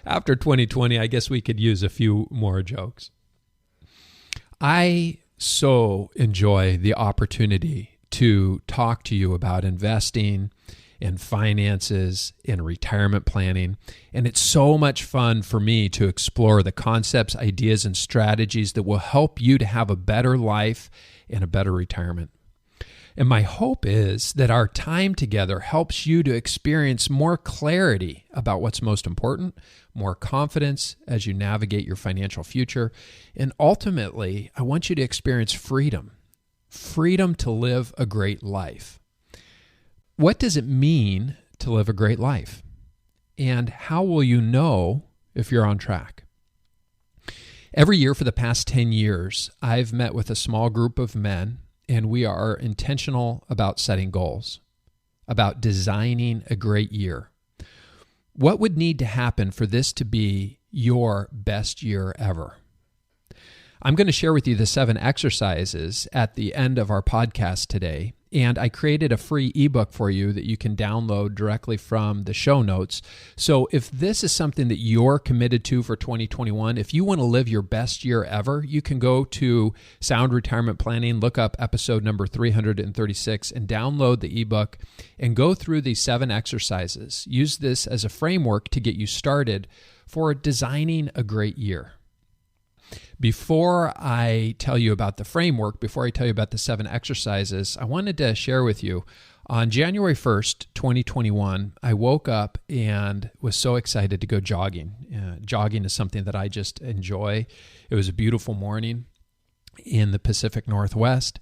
after 2020, I guess we could use a few more jokes. I so enjoy the opportunity to talk to you about investing and finances and retirement planning. And it's so much fun for me to explore the concepts, ideas, and strategies that will help you to have a better life and a better retirement. And my hope is that our time together helps you to experience more clarity about what's most important, more confidence as you navigate your financial future. And ultimately, I want you to experience freedom to live a great life. What does it mean to live a great life? And how will you know if you're on track? Every year for the past 10 years, I've met with a small group of men, and we are intentional about setting goals, about designing a great year. What would need to happen for this to be your best year ever? I'm going to share with you the 7 exercises at the end of our podcast today, and I created a free ebook for you that you can download directly from the show notes. So if this is something that you're committed to for 2021, if you want to live your best year ever, you can go to Sound Retirement Planning, look up episode number 336, and download the ebook and go through these 7 exercises. Use this as a framework to get you started for designing a great year. Before I tell you about the framework, before I tell you about the 7 exercises, I wanted to share with you on January 1st, 2021, I woke up and was so excited to go jogging. Jogging is something that I just enjoy. It was a beautiful morning in the Pacific Northwest,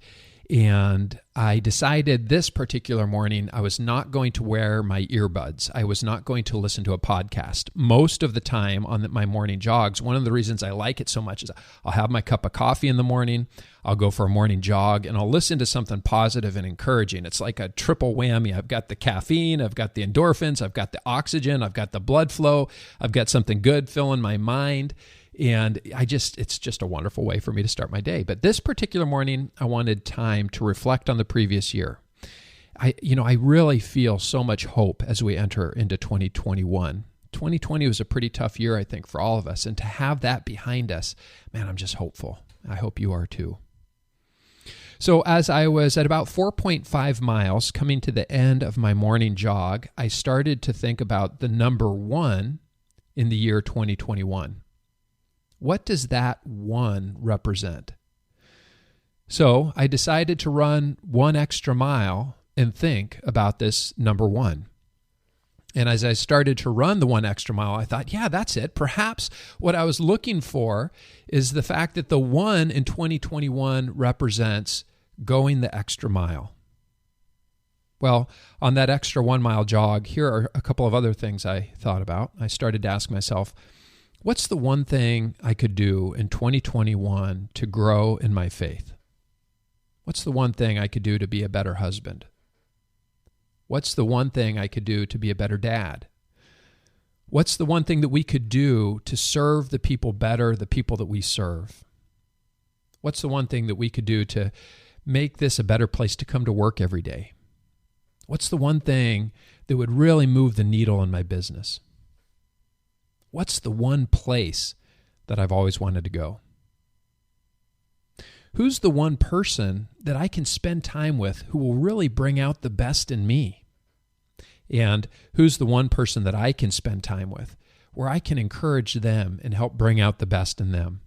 and I decided this particular morning I was not going to wear my earbuds. I was not going to listen to a podcast. Most of the time on my morning jogs, one of the reasons I like it so much is I'll have my cup of coffee in the morning, I'll go for a morning jog, and I'll listen to something positive and encouraging. It's like a triple whammy. I've got the caffeine, I've got the endorphins, I've got the oxygen, I've got the blood flow, I've got something good filling my mind. And it's just a wonderful way for me to start my day. But this particular morning, I wanted time to reflect on the previous year. I really feel so much hope as we enter into 2021. 2020 was a pretty tough year, I think, for all of us. And to have that behind us, man, I'm just hopeful. I hope you are too. So as I was at about 4.5 miles coming to the end of my morning jog, I started to think about the number 1 in the year 2021. What does that 1 represent? So I decided to run 1 extra mile and think about this number 1. And as I started to run the 1 extra mile, I thought, yeah, that's it. Perhaps what I was looking for is the fact that the 1 in 2021 represents going the extra mile. Well, on that extra 1 mile jog, here are a couple of other things I thought about. I started to ask myself, what's the one thing I could do in 2021 to grow in my faith? What's the one thing I could do to be a better husband? What's the one thing I could do to be a better dad? What's the one thing that we could do to serve the people better, the people that we serve? What's the one thing that we could do to make this a better place to come to work every day? What's the one thing that would really move the needle in my business? What's the one place that I've always wanted to go? Who's the one person that I can spend time with who will really bring out the best in me? And who's the one person that I can spend time with where I can encourage them and help bring out the best in them?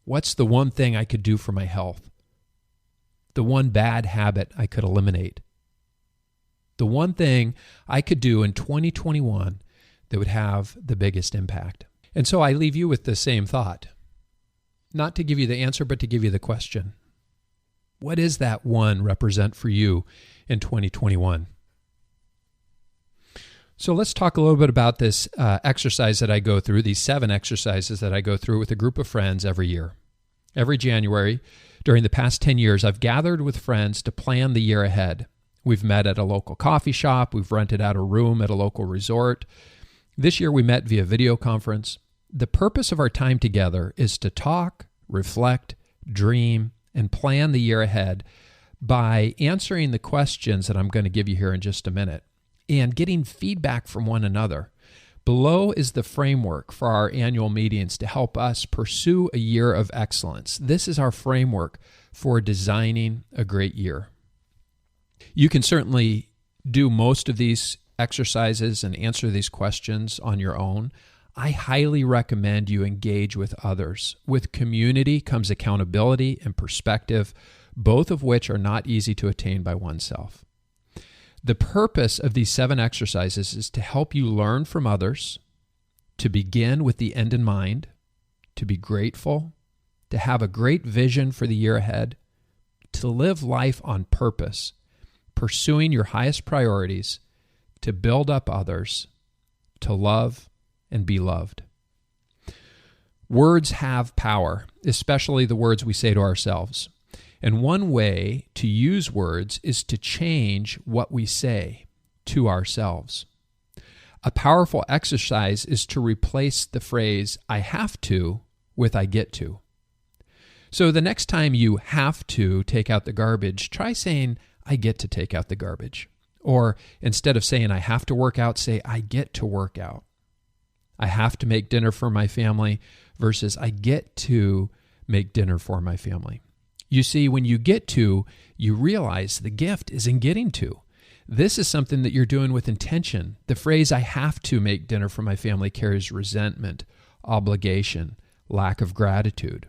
What's the one thing I could do for my health? The one bad habit I could eliminate? The one thing I could do in 2021 that would have the biggest impact. And so I leave you with the same thought. Not to give you the answer, but to give you the question. What does that 1 represent for you in 2021? So let's talk a little bit about this exercise that I go through, these 7 exercises that I go through with a group of friends every year. Every January, during the past 10 years, I've gathered with friends to plan the year ahead. We've met at a local coffee shop. We've rented out a room at a local resort. This year we met via video conference. The purpose of our time together is to talk, reflect, dream, and plan the year ahead by answering the questions that I'm going to give you here in just a minute and getting feedback from one another. Below is the framework for our annual meetings to help us pursue a year of excellence. This is our framework for designing a great year. You can certainly do most of these exercises and answer these questions on your own. I highly recommend you engage with others. With community comes accountability and perspective, both of which are not easy to attain by oneself. The purpose of these 7 exercises is to help you learn from others, to begin with the end in mind, to be grateful, to have a great vision for the year ahead, to live life on purpose, pursuing your highest priorities, to build up others, to love and be loved. Words have power, especially the words we say to ourselves. And one way to use words is to change what we say to ourselves. A powerful exercise is to replace the phrase, I have to, with I get to. So the next time you have to take out the garbage, try saying, I get to take out the garbage. Or instead of saying, I have to work out, say, I get to work out. I have to make dinner for my family versus I get to make dinner for my family. You see, when you get to, you realize the gift is in getting to. This is something that you're doing with intention. The phrase, I have to make dinner for my family, carries resentment, obligation, lack of gratitude.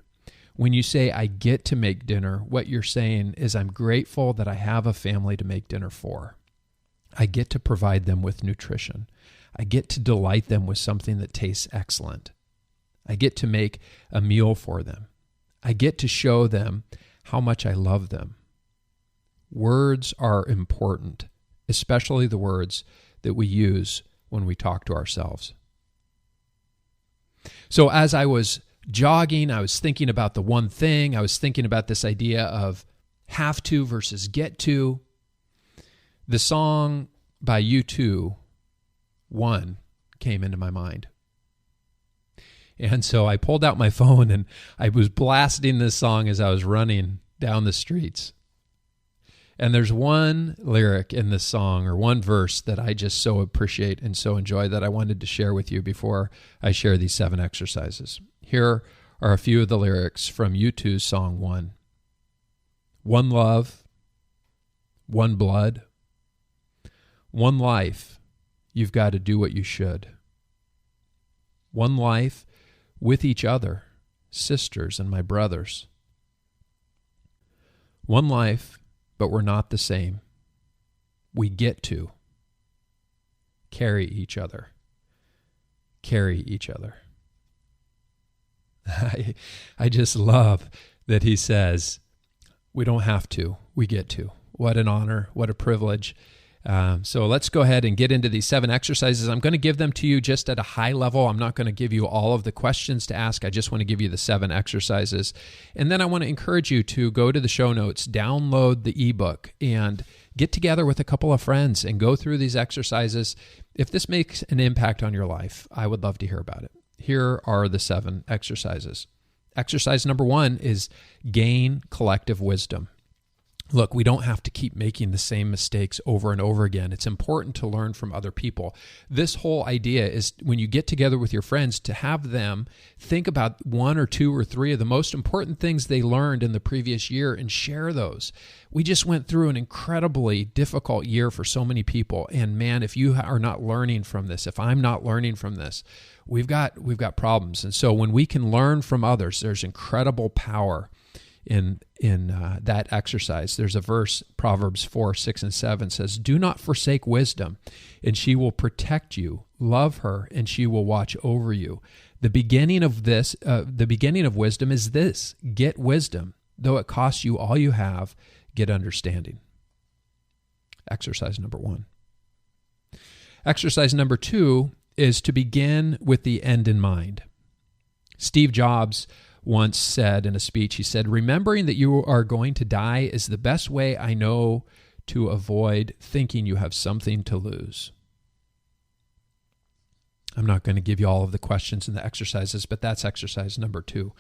When you say, I get to make dinner, what you're saying is, I'm grateful that I have a family to make dinner for. I get to provide them with nutrition. I get to delight them with something that tastes excellent. I get to make a meal for them. I get to show them how much I love them. Words are important, especially the words that we use when we talk to ourselves. So as I was jogging, I was thinking about the one thing. I was thinking about this idea of have to versus get to. The song by U2, One, came into my mind. And so I pulled out my phone and I was blasting this song as I was running down the streets. And there's one lyric in this song, or one verse, that I just so appreciate and so enjoy that I wanted to share with you before I share these 7 exercises. Here are a few of the lyrics from U2's song One. One love, one blood, one life, you've got to do what you should. One life with each other, sisters and my brothers. One life, but we're not the same. We get to carry each other. Carry each other. I just love that he says, we don't have to, we get to. What an honor, what a privilege. So let's go ahead and get into these 7 exercises. I'm going to give them to you just at a high level. I'm not going to give you all of the questions to ask. I just want to give you the 7 exercises. And then I want to encourage you to go to the show notes, download the ebook, and get together with a couple of friends and go through these exercises. If this makes an impact on your life, I would love to hear about it. Here are the 7 exercises. Exercise number 1 is gain collective wisdom. Look, we don't have to keep making the same mistakes over and over again. It's important to learn from other people. This whole idea is when you get together with your friends to have them think about 1 or 2 or 3 of the most important things they learned in the previous year and share those. We just went through an incredibly difficult year for so many people. And man, if you are not learning from this, if I'm not learning from this, we've got problems. And so when we can learn from others, there's incredible power in that exercise. There's a verse, Proverbs 4, 6, and 7 says, do not forsake wisdom, and she will protect you. Love her, and she will watch over you. The beginning of wisdom is this: get wisdom. Though it costs you all you have, get understanding. Exercise number 1. Exercise number 2 is to begin with the end in mind. Steve Jobs once said in a speech, he said, remembering that you are going to die is the best way I know to avoid thinking you have something to lose. I'm not going to give you all of the questions and the exercises, but that's exercise number 2.